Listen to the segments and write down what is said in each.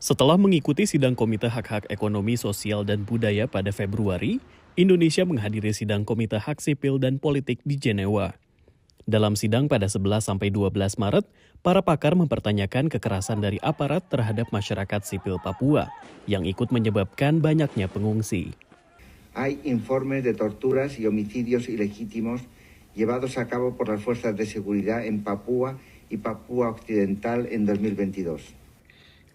Setelah mengikuti sidang Komite Hak-Hak Ekonomi, Sosial, dan Budaya pada Februari, Indonesia menghadiri sidang Komite Hak Sipil dan Politik di Jenewa. Dalam sidang pada 11-12 Maret, para pakar mempertanyakan kekerasan dari aparat terhadap masyarakat sipil Papua yang ikut menyebabkan banyaknya pengungsi. Hay informes de torturas y homicidios ilegítimos llevados a cabo por las fuerzas de seguridad en Papúa y Papúa Occidental en 2022.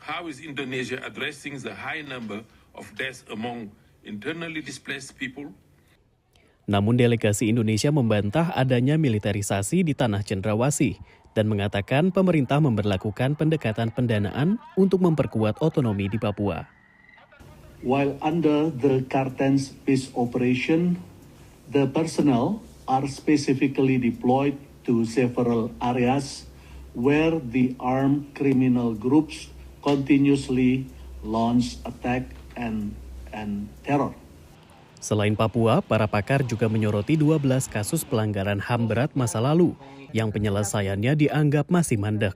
How is Indonesia addressing the high number of deaths among internally displaced people? Namun delegasi Indonesia membantah adanya militerisasi di tanah Cendrawasih dan mengatakan pemerintah memberlakukan pendekatan pendanaan untuk memperkuat otonomi di Papua. While under the Kartens peace operation, the personnel are specifically deployed to several areas where the armed criminal groups continuously launch attack and terror. Selain Papua, para pakar juga menyoroti 12 kasus pelanggaran HAM berat masa lalu yang penyelesaiannya dianggap masih mandek.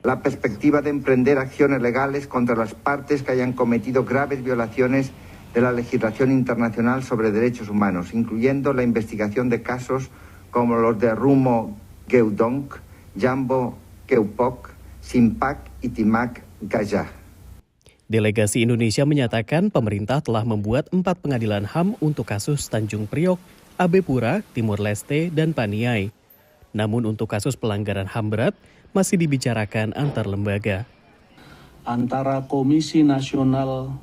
La perspectiva de emprender acciones legales contra las partes que hayan cometido graves violaciones de la legislación internacional sobre derechos humanos, incluyendo la investigación de casos como los de Rumo Geudong, Jambo Keupok, Simpak y Timak Gajah. Delegasi Indonesia menyatakan pemerintah telah membuat 4 pengadilan HAM untuk kasus Tanjung Priok, Abe Pura, Timur Leste, dan Paniai. Namun untuk kasus pelanggaran HAM berat masih dibicarakan antar lembaga. Antara Komisi Nasional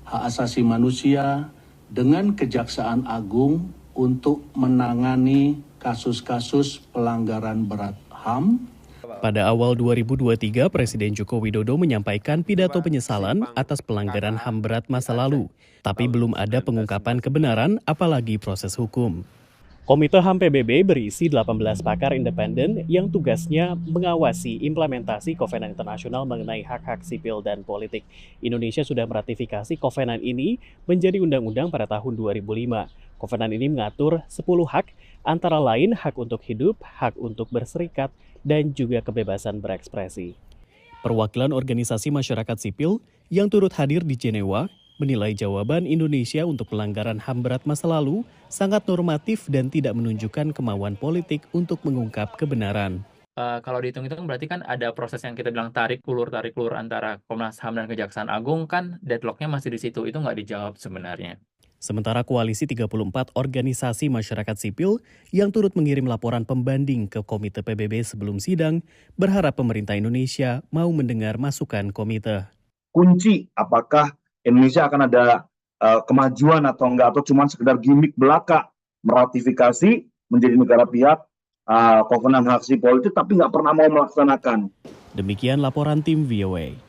Hak Asasi Manusia dengan Kejaksaan Agung untuk menangani kasus-kasus pelanggaran berat HAM. Pada awal 2023, Presiden Joko Widodo menyampaikan pidato penyesalan atas pelanggaran HAM berat masa lalu, tapi belum ada pengungkapan kebenaran apalagi proses hukum. Komite HAM PBB berisi 18 pakar independen yang tugasnya mengawasi implementasi Kovenan Internasional mengenai hak-hak sipil dan politik. Indonesia sudah meratifikasi Kovenan ini menjadi undang-undang pada tahun 2005. Kovenan ini mengatur 10 hak, antara lain hak untuk hidup, hak untuk berserikat, dan juga kebebasan berekspresi. Perwakilan organisasi masyarakat sipil yang turut hadir di Jenewa menilai jawaban Indonesia untuk pelanggaran HAM berat masa lalu sangat normatif dan tidak menunjukkan kemauan politik untuk mengungkap kebenaran. Kalau dihitung-hitung berarti kan ada proses yang kita bilang tarik ulur antara Komnas HAM dan Kejaksaan Agung, kan deadlock-nya masih di situ, itu nggak dijawab sebenarnya. Sementara koalisi 34 organisasi masyarakat sipil yang turut mengirim laporan pembanding ke Komite PBB sebelum sidang berharap pemerintah Indonesia mau mendengar masukan komite. Kunci apakah Indonesia akan ada kemajuan atau enggak, atau cuma sekedar gimmick belaka meratifikasi menjadi negara pihak Kovenan Hak Sipil Politik tapi nggak pernah mau melaksanakan. Demikian laporan tim VOA.